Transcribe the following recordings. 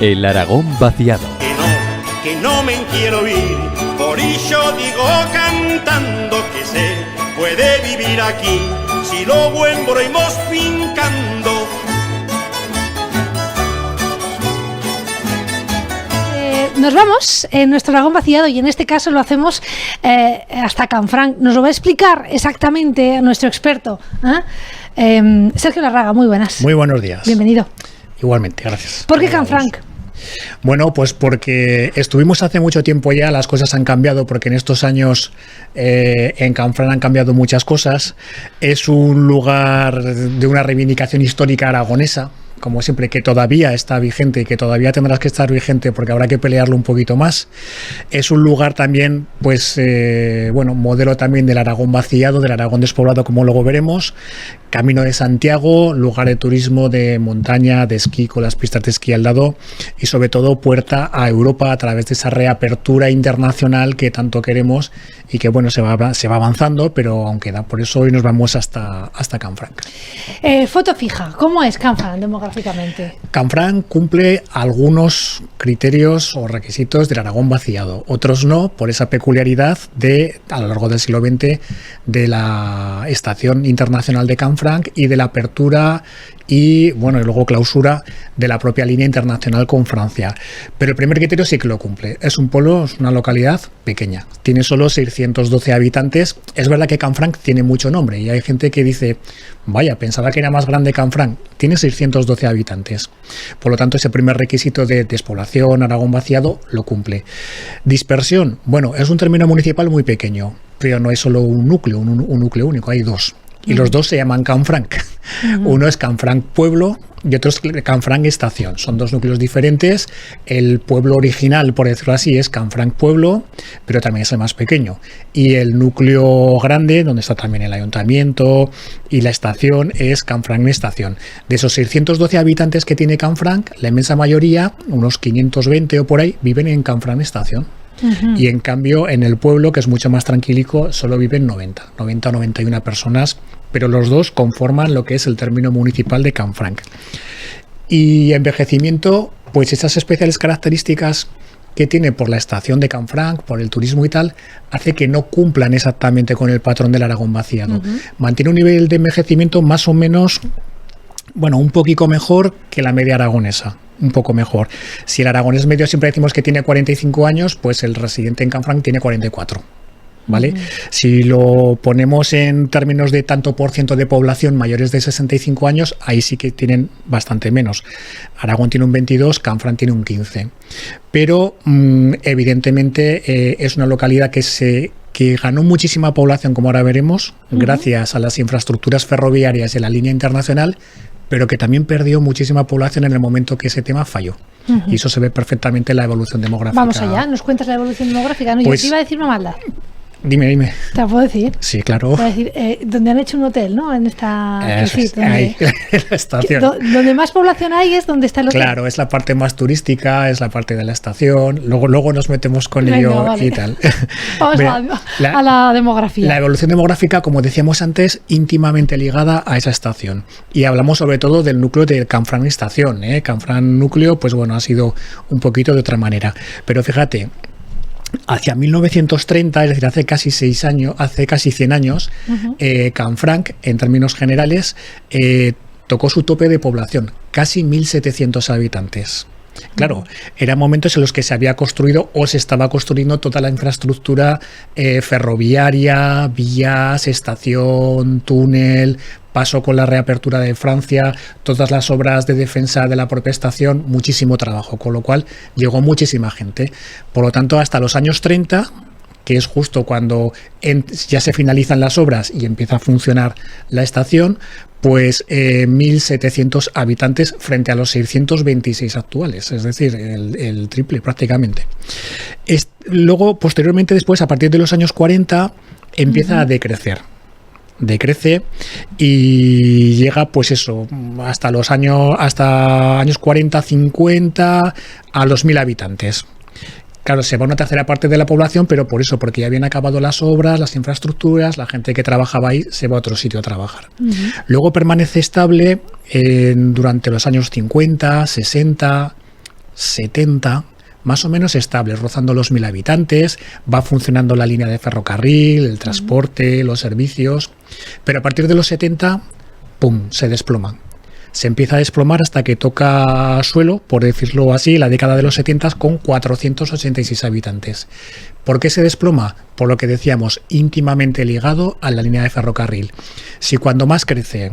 El Aragón vaciado. Que no me quiero ir, por ello digo cantando que se puede vivir aquí, si lo buen broimos fincando. Nos vamos en nuestro Aragón vaciado y en este caso lo hacemos hasta Canfranc. Nos lo va a explicar exactamente nuestro experto, Sergio Larraga. Muy buenas. Muy buenos días. Bienvenido. Igualmente, gracias. ¿Por qué Canfranc? Bueno, pues porque estuvimos hace mucho tiempo ya, las cosas han cambiado, porque en estos años en Canfranc han cambiado muchas cosas. Es un lugar de una reivindicación histórica aragonesa, como siempre, que todavía está vigente y que todavía tendrás que estar vigente porque habrá que pelearlo un poquito más. Es un lugar también, pues, modelo también del Aragón vaciado, del Aragón despoblado, como luego veremos. Camino de Santiago, lugar de turismo de montaña, de esquí, con las pistas de esquí al lado, y sobre todo puerta a Europa a través de esa reapertura internacional que tanto queremos y que, bueno, se va avanzando, pero aún queda. Por eso hoy nos vamos hasta Canfranc. Foto fija, ¿cómo es Canfranc demográficamente? Canfranc cumple algunos criterios o requisitos del Aragón vaciado, otros no, por esa peculiaridad a lo largo del siglo XX, de la Estación Internacional de Canfranc y de la apertura y luego clausura de la propia línea internacional con Francia. Pero el primer criterio sí que lo cumple. Es un pueblo, es una localidad pequeña. Tiene solo 612 habitantes. Es verdad que Canfranc tiene mucho nombre y hay gente que dice, vaya, pensaba que era más grande Canfranc. Tiene 612 habitantes. Por lo tanto, ese primer requisito de despoblación, Aragón vaciado, lo cumple. Dispersión, es un término municipal muy pequeño, pero no es solo un núcleo único, hay dos. Y los dos se llaman Canfranc. Uno es Canfranc Pueblo y otro es Canfranc Estación. Son dos núcleos diferentes. El pueblo original, por decirlo así, es Canfranc Pueblo, pero también es el más pequeño. Y el núcleo grande, donde está también el ayuntamiento y la estación, es Canfranc Estación. De esos 612 habitantes que tiene Canfranc, la inmensa mayoría, unos 520 o por ahí, viven en Canfranc Estación. Y en cambio en el pueblo, que es mucho más tranquilico, solo viven 90 o 91 personas, pero los dos conforman lo que es el término municipal de Canfranc. Y envejecimiento, pues esas especiales características que tiene por la estación de Canfranc, por el turismo y tal, hace que no cumplan exactamente con el patrón del Aragón vaciado. Mantiene un nivel de envejecimiento más o menos, un poquito mejor que la media aragonesa. Un poco mejor. Si el aragonés medio siempre decimos que tiene 45 años, pues el residente en Canfranc tiene 44. ¿Vale? Si lo ponemos en términos de tanto por ciento de población mayores de 65 años, ahí sí que tienen bastante menos. Aragón tiene un 22, Canfranc tiene un 15. Pero evidentemente es una localidad que ganó muchísima población, como ahora veremos, gracias a las infraestructuras ferroviarias de la línea internacional, pero que también perdió muchísima población en el momento que ese tema falló. Y eso se ve perfectamente en la evolución demográfica. Vamos allá, ¿nos cuentas la evolución demográfica? No, pues, yo te iba a decir una maldad. Dime. ¿Te la puedo decir? Sí, claro. Te voy a decir, donde han hecho un hotel, ¿no? En esta... ahí, la estación. Donde más población hay es donde está el hotel. Claro, es la parte más turística, es la parte de la estación. Luego nos metemos con ello y tal. Vamos a la demografía. La evolución demográfica, como decíamos antes, íntimamente ligada a esa estación. Y hablamos sobre todo del núcleo de Canfranc Estación. Canfranc núcleo, pues ha sido un poquito de otra manera. Pero fíjate, hacia 1930, es decir, hace casi 100 años, Canfranc, en términos generales, tocó su tope de población, casi 1.700 habitantes. Claro, eran momentos en los que se había construido o se estaba construyendo toda la infraestructura ferroviaria, vías, estación, túnel, paso con la reapertura de Francia, todas las obras de defensa de la propia estación, muchísimo trabajo, con lo cual llegó muchísima gente. Por lo tanto, hasta los años 30, que es justo cuando ya se finalizan las obras y empieza a funcionar la estación, pues 1.700 habitantes frente a los 626 actuales, es decir, el triple prácticamente. Luego, posteriormente, después, a partir de los años 40, empieza a decrecer y llega, pues eso, hasta años 40, 50 a los 1.000 habitantes. Claro, se va una tercera parte de la población, pero por eso, porque ya habían acabado las obras, las infraestructuras, la gente que trabajaba ahí se va a otro sitio a trabajar. Luego permanece estable durante los años 50, 60, 70, más o menos estable, rozando los 1000 habitantes, va funcionando la línea de ferrocarril, el transporte, los servicios, pero a partir de los 70, ¡pum!, se desploma. Se empieza a desplomar hasta que toca suelo, por decirlo así, la década de los 70 con 486 habitantes. ¿Por qué se desploma? Por lo que decíamos, íntimamente ligado a la línea de ferrocarril. Si cuando más crece,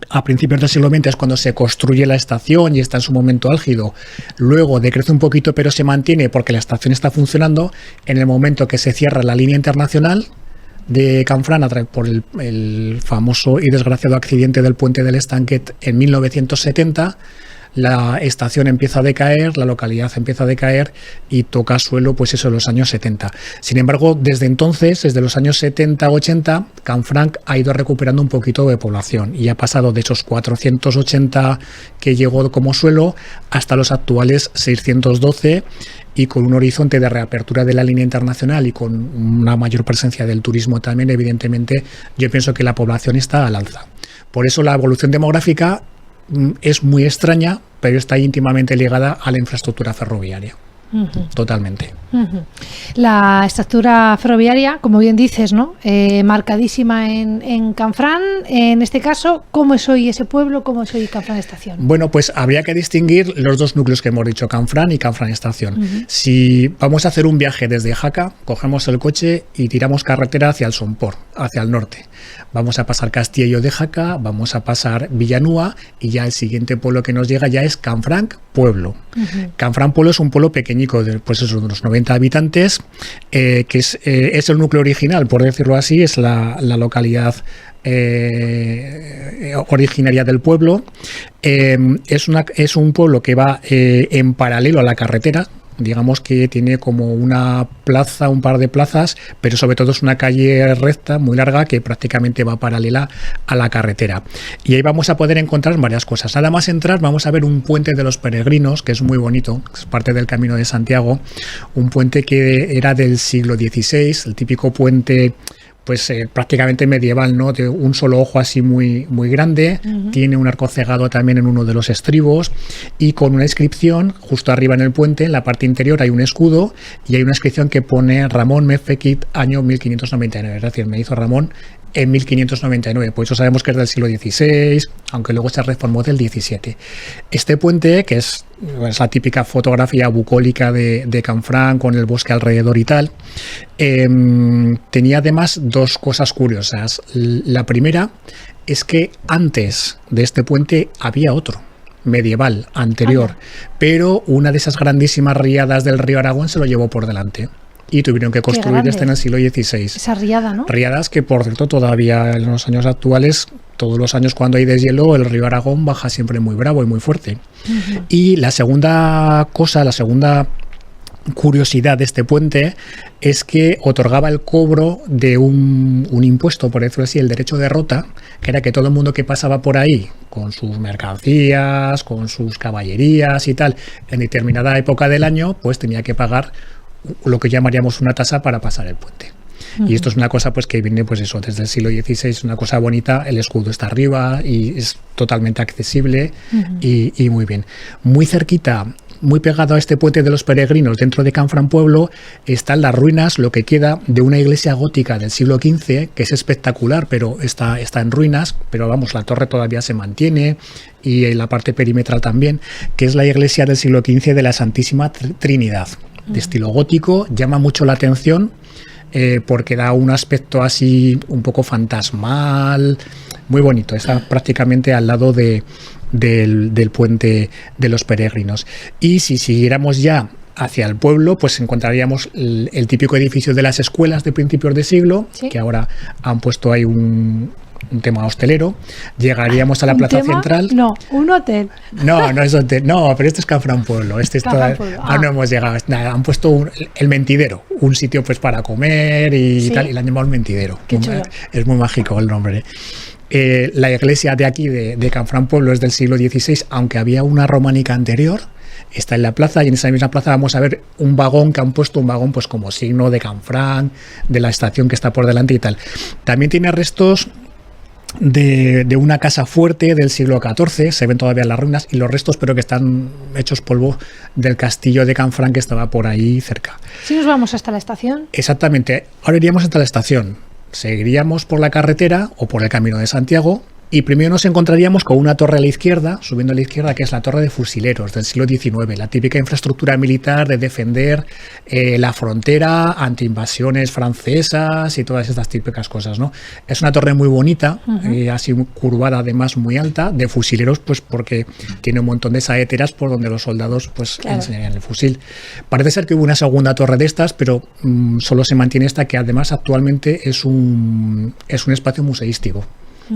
a principios del siglo XX es cuando se construye la estación y está en su momento álgido, luego decrece un poquito pero se mantiene porque la estación está funcionando, en el momento que se cierra la línea internacional de Canfranc por el famoso y desgraciado accidente del puente del Estanquet en 1970, la estación empieza a decaer, la localidad empieza a decaer y toca suelo, pues eso, en los años 70. Sin embargo, desde entonces, desde los años 70-80, Canfranc ha ido recuperando un poquito de población y ha pasado de esos 480 que llegó como suelo hasta los actuales 612, y con un horizonte de reapertura de la línea internacional y con una mayor presencia del turismo también, evidentemente, yo pienso que la población está al alza. Por eso la evolución demográfica es muy extraña, pero está íntimamente ligada a la infraestructura ferroviaria. Totalmente. La estructura ferroviaria, como bien dices, ¿no? Marcadísima en Canfranc. En este caso, ¿cómo es hoy ese pueblo? ¿Cómo es hoy Canfranc Estación? Bueno, pues habría que distinguir los dos núcleos que hemos dicho, Canfranc y Canfranc Estación. Si vamos a hacer un viaje desde Jaca, cogemos el coche y tiramos carretera hacia el Somport, hacia el norte. Vamos a pasar Castillo de Jaca, vamos a pasar Villanúa y ya el siguiente pueblo que nos llega ya es Canfranc Pueblo. Canfranc Pueblo es un pueblo pequeñico, de pues eso, unos 90 habitantes, que es el núcleo original, por decirlo así, es la localidad originaria del pueblo. Es un pueblo que va en paralelo a la carretera. Digamos que tiene como una plaza, un par de plazas, pero sobre todo es una calle recta, muy larga, que prácticamente va paralela a la carretera. Y ahí vamos a poder encontrar varias cosas. Nada más entrar, vamos a ver un puente de los peregrinos, que es muy bonito, es parte del Camino de Santiago, un puente que era del siglo XVI, el típico puente pues prácticamente medieval, ¿no? De un solo ojo así muy, muy grande, tiene un arco cegado también en uno de los estribos y con una inscripción justo arriba en el puente, en la parte interior hay un escudo y hay una inscripción que pone Ramón Mefequit, año 1599, es decir, me hizo Ramón en 1599, pues eso sabemos que es del siglo XVI, aunque luego se reformó del XVII. Este puente, que es la típica fotografía bucólica de Canfranc con el bosque alrededor y tal, tenía además dos cosas curiosas. La primera es que antes de este puente había otro medieval anterior, pero una de esas grandísimas riadas del río Aragón se lo llevó por delante. Y tuvieron que construir este en el siglo XVI. Esa riada, ¿no? Riadas que, por cierto, todavía en los años actuales, todos los años cuando hay deshielo, el río Aragón baja siempre muy bravo y muy fuerte. Y la segunda cosa, la segunda curiosidad de este puente es que otorgaba el cobro de un impuesto, por decirlo así, el derecho de rota, que era que todo el mundo que pasaba por ahí con sus mercancías, con sus caballerías y tal, en determinada época del año, pues tenía que pagar lo que llamaríamos una tasa para pasar el puente. Y esto es una cosa pues que viene pues eso desde el siglo XVI, una cosa bonita, el escudo está arriba y es totalmente accesible y muy bien. Muy cerquita, muy pegado a este puente de los peregrinos, dentro de Canfranc Pueblo, están las ruinas, lo que queda de una iglesia gótica del siglo XV, que es espectacular, pero está en ruinas, pero vamos, la torre todavía se mantiene y en la parte perimetral también, que es la iglesia del siglo XV de la Santísima Trinidad, de estilo gótico, llama mucho la atención porque da un aspecto así un poco fantasmal, muy bonito, está prácticamente al lado del puente de los peregrinos. Y si siguiéramos ya hacia el pueblo, pues encontraríamos el típico edificio de las escuelas de principios de siglo, ¿sí? Que ahora han puesto ahí un tema hostelero. Llegaríamos a la plaza central. No, un hotel. No es hotel. No, pero este es Canfranc Pueblo. No hemos llegado. Nada, han puesto el mentidero, un sitio pues para comer y ¿sí? Tal, y le han llamado el mentidero. Es muy mágico el nombre. La iglesia de aquí, de Canfranc Pueblo, es del siglo XVI, aunque había una románica anterior. Está en la plaza y en esa misma plaza vamos a ver un vagón que han puesto, un vagón pues como signo de Canfranc, de la estación que está por delante y tal. También tiene restos de una casa fuerte del siglo XIV, se ven todavía las ruinas y los restos, pero que están hechos polvo, del castillo de Canfranc que estaba por ahí cerca. Si nos vamos hasta la estación. Exactamente, ahora iríamos hasta la estación, seguiríamos por la carretera o por el Camino de Santiago. Y primero nos encontraríamos con una torre a la izquierda, subiendo a la izquierda, que es la torre de fusileros del siglo XIX, la típica infraestructura militar de defender la frontera ante invasiones francesas y todas estas típicas cosas, ¿no? Es una torre muy bonita, así curvada, además muy alta, de fusileros, pues porque tiene un montón de saeteras por donde los soldados pues enseñarían el fusil. Parece ser que hubo una segunda torre de estas, pero solo se mantiene esta, que además actualmente es un espacio museístico.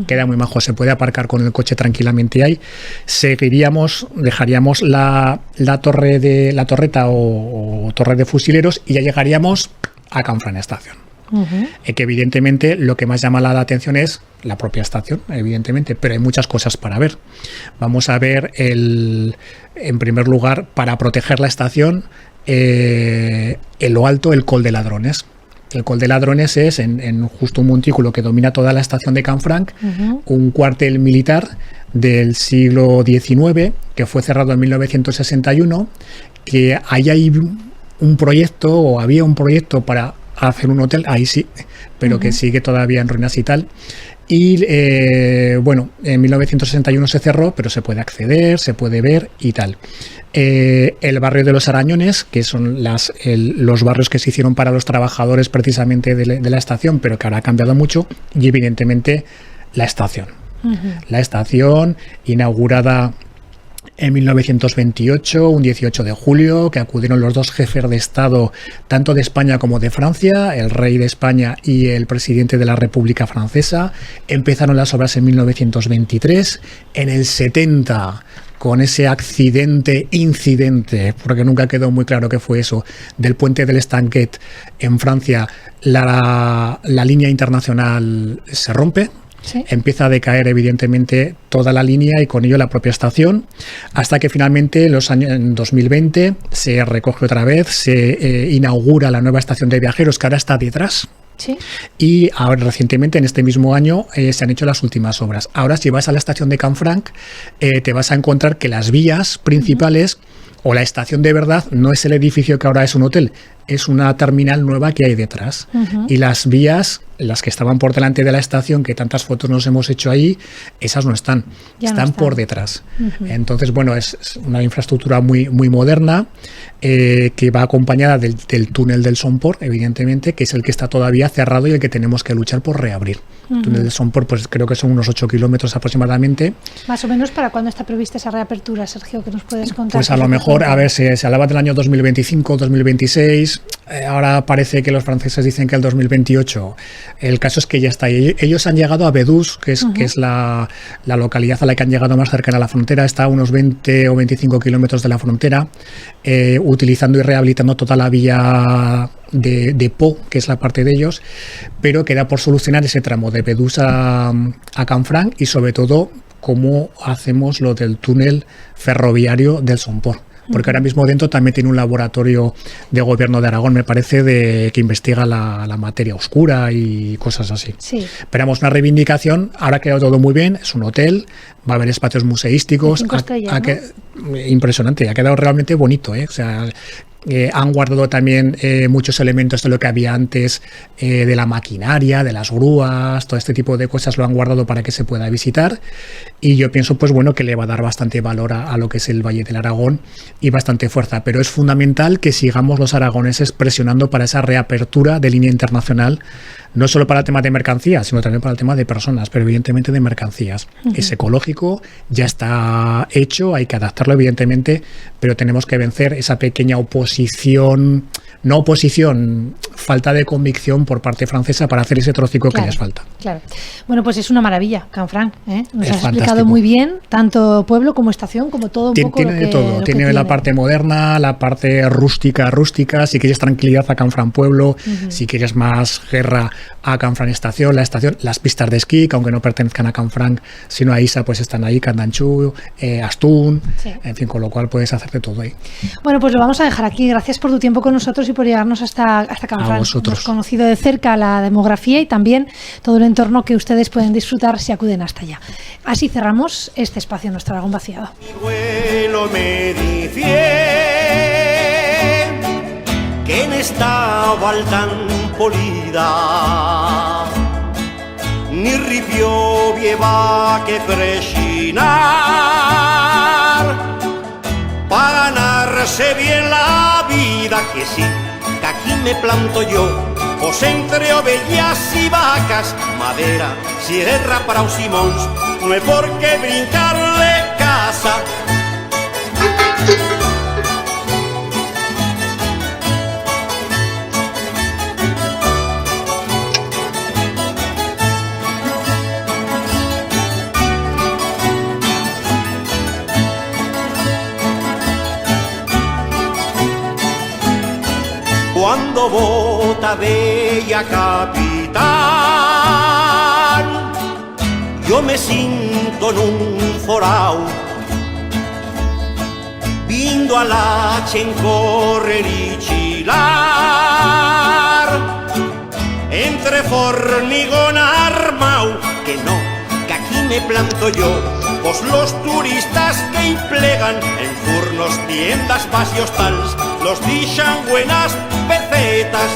Queda muy majo, se puede aparcar con el coche tranquilamente ahí. Seguiríamos, dejaríamos la torreta o torre de fusileros y ya llegaríamos a Canfranc Estación. Que evidentemente lo que más llama la atención es la propia estación, evidentemente, pero hay muchas cosas para ver. Vamos a ver en primer lugar, para proteger la estación, en lo alto, el Col de Ladrones. El Col de Ladrones es en justo un montículo que domina toda la estación de Canfranc, un cuartel militar del siglo XIX que fue cerrado en 1961, que ahí hay un proyecto, o había un proyecto para hacer un hotel, ahí sí, pero que sigue todavía en ruinas y tal. Y bueno, en 1961 se cerró, pero se puede acceder, se puede ver y tal. El barrio de los Arañones, que son los barrios que se hicieron para los trabajadores precisamente de la estación, pero que ahora ha cambiado mucho, y evidentemente la estación. La estación, inaugurada en 1928, un 18 de julio, que acudieron los dos jefes de Estado, tanto de España como de Francia, el rey de España y el presidente de la República Francesa. Empezaron las obras en 1923. En el 70, con ese incidente, porque nunca quedó muy claro qué fue eso, del puente del Estanquet en Francia, la línea internacional se rompe. Sí. Empieza a decaer evidentemente toda la línea y con ello la propia estación, hasta que finalmente en 2020 se recoge otra vez, se inaugura la nueva estación de viajeros que ahora está detrás. Sí. Y ahora recientemente, en este mismo año, se han hecho las últimas obras. Ahora, si vas a la estación de Canfranc, te vas a encontrar que las vías principales o la estación de verdad no es el edificio que ahora es un hotel, es una terminal nueva que hay detrás. Y las vías, las que estaban por delante de la estación, que tantas fotos nos hemos hecho ahí, esas no están, están por detrás. Entonces, bueno, es una infraestructura muy, muy moderna, que va acompañada del túnel del Somport, evidentemente, que es el que está todavía cerrado y el que tenemos que luchar por reabrir. El túnel del Somport, pues creo que son unos 8 kilómetros aproximadamente. Más o menos, ¿para cuándo está prevista esa reapertura, Sergio? ¿Qué nos puedes contar? Pues a lo mejor, a ver, se hablaba del año 2025, 2026, ahora parece que los franceses dicen que el 2028. El caso es que ya está. Ellos han llegado a Bedús, que es la localidad a la que han llegado más cercana a la frontera, está a unos 20 o 25 kilómetros de la frontera, utilizando y rehabilitando toda la vía de Po, que es la parte de ellos, pero queda por solucionar ese tramo de Bedús a Canfranc y sobre todo cómo hacemos lo del túnel ferroviario del Somport. Porque ahora mismo dentro también tiene un laboratorio de gobierno de Aragón, me parece, que investiga la materia oscura y cosas así. Sí. Esperamos una reivindicación. Ahora ha quedado todo muy bien, es un hotel, va a haber espacios museísticos. Impresionante, ha quedado realmente bonito, O sea, han guardado también muchos elementos de lo que había antes, de la maquinaria, de las grúas, todo este tipo de cosas lo han guardado para que se pueda visitar, y yo pienso pues bueno que le va a dar bastante valor a lo que es el Valle del Aragón y bastante fuerza, pero es fundamental que sigamos los aragoneses presionando para esa reapertura de línea internacional, no solo para el tema de mercancías, sino también para el tema de personas, pero evidentemente de mercancías. Es ecológico, ya está hecho, hay que adaptarlo evidentemente, pero tenemos que vencer esa pequeña oposición oposición, no oposición, falta de convicción por parte francesa para hacer ese trocico que les falta. Claro. Bueno, pues es una maravilla, Canfranc, ¿eh? Nos has explicado fantástico. muy bien, tanto pueblo como estación, como todo un poco Tiene lo de que, todo, lo que tiene la parte moderna, la parte rústica, si quieres tranquilidad a Canfranc Pueblo, si quieres más guerra a Canfranc Estación, las pistas de esquí, que aunque no pertenezcan a Canfranc, sino a ISA, pues están ahí, Candanchú, Astún, Sí. en fin, con lo cual puedes hacer de todo ahí. Bueno, pues lo vamos a dejar aquí. Gracias por tu tiempo con nosotros y por llevarnos hasta Canfranc. A vosotros. Hemos conocido de cerca la demografía y también todo el entorno que ustedes pueden disfrutar si acuden hasta allá. Así cerramos este espacio en nuestro Aragón Vaciado. Mi abuelo me dice que en esta val tan polida ni ripio vieva que presinar para ganarse bien la vida, que sí, que aquí me planto yo, pues entre ovejas y vacas, madera, sierra para un simons, no hay por qué brincarle casa. Cuando vota bella capitán, yo me siento en un forao, vindo a la chen correr y chilar, entre formigón armao, que no, que aquí me planto yo, pues los turistas que implegan en furnos, tiendas, pasios tals, los dixan buenas pesetas.